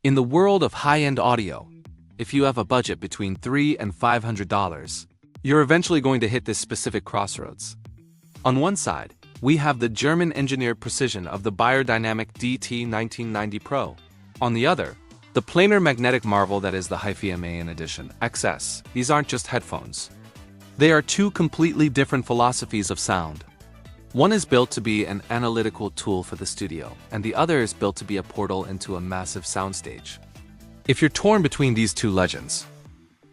In the world of high-end audio, if you have a budget between $300 and $500, you're eventually going to hit this specific crossroads. On one side, we have the German-engineered precision of the Beyerdynamic DT 1990 Pro. On the other, the planar magnetic marvel that is the HiFiMAN Edition XS. These aren't just headphones. They are two completely different philosophies of sound. One is built to be an analytical tool for the studio, and the other is built to be a portal into a massive soundstage. If you're torn between these two legends,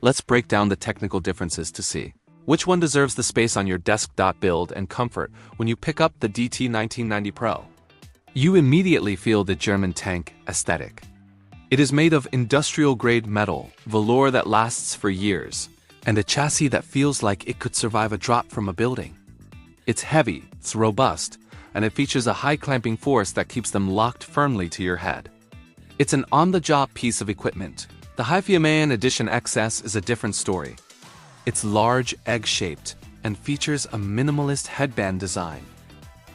let's break down the technical differences to see which one deserves the space on your desk. Build and comfort. When you pick up the DT 1990 Pro, you immediately feel the German tank aesthetic. It is made of industrial-grade metal, velour that lasts for years, and a chassis that feels like it could survive a drop from a building. It's heavy, it's robust, and it features a high clamping force that keeps them locked firmly to your head. It's an on-the-job piece of equipment. The HiFiMAN Edition XS is a different story. It's large, egg-shaped, and features a minimalist headband design.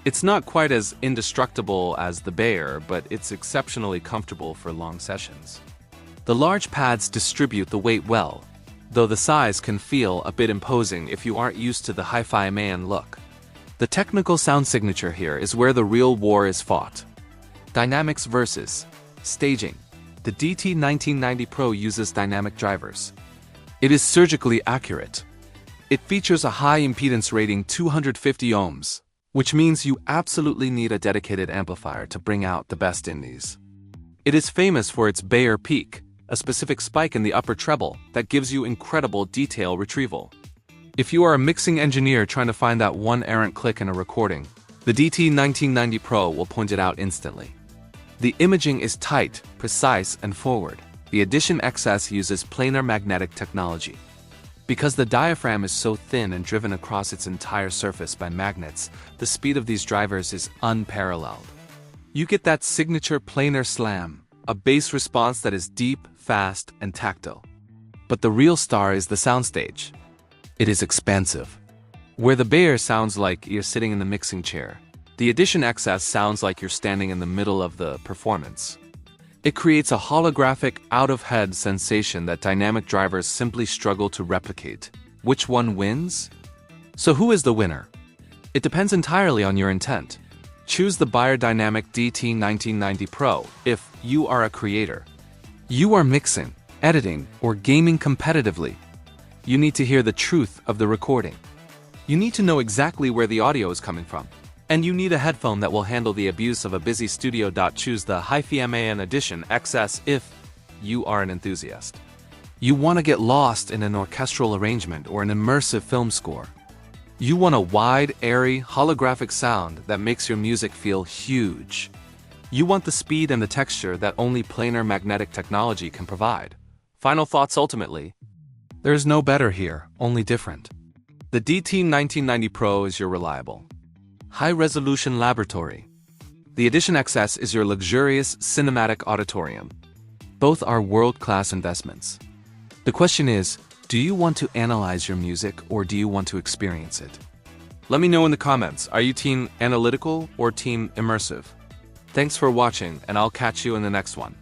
It's not quite as indestructible as the Beyer, but it's exceptionally comfortable for long sessions. The large pads distribute the weight well, though the size can feel a bit imposing if you aren't used to the HiFiMAN look. The technical sound signature here is where the real war is fought. Dynamics versus staging. The DT 1990 Pro uses dynamic drivers. It is surgically accurate. It features a high impedance rating 250 ohms, which means you absolutely need a dedicated amplifier to bring out the best in these. It is famous for its Beyer peak, a specific spike in the upper treble that gives you incredible detail retrieval. If you are a mixing engineer trying to find that one errant click in a recording, the DT 1990 Pro will point it out instantly. The imaging is tight, precise, and forward. The Edition XS uses planar magnetic technology. Because the diaphragm is so thin and driven across its entire surface by magnets, the speed of these drivers is unparalleled. You get that signature planar slam, a bass response that is deep, fast, and tactile. But the real star is the soundstage. It is expansive. Where the Beyer sounds like you're sitting in the mixing chair, the Edition XS sounds like you're standing in the middle of the performance. It creates a holographic, out-of-head sensation that dynamic drivers simply struggle to replicate. Which one wins? So who is the winner? It depends entirely on your intent. Choose the Beyerdynamic DT 1990 Pro if you are a creator. You are mixing, editing, or gaming competitively. You need to hear the truth of the recording. You need to know exactly where the audio is coming from. And you need a headphone that will handle the abuse of a busy studio. Choose the HiFiMAN Edition XS if you are an enthusiast. You want to get lost in an orchestral arrangement or an immersive film score. You want a wide, airy, holographic sound that makes your music feel huge. You want the speed and the texture that only planar magnetic technology can provide. Final thoughts. Ultimately, there's no better here, only different. The DT 1990 Pro is your reliable, high-resolution laboratory. The Edition XS is your luxurious cinematic auditorium. Both are world-class investments. The question is, do you want to analyze your music or do you want to experience it? Let me know in the comments, are you team analytical or team immersive? Thanks for watching, and I'll catch you in the next one.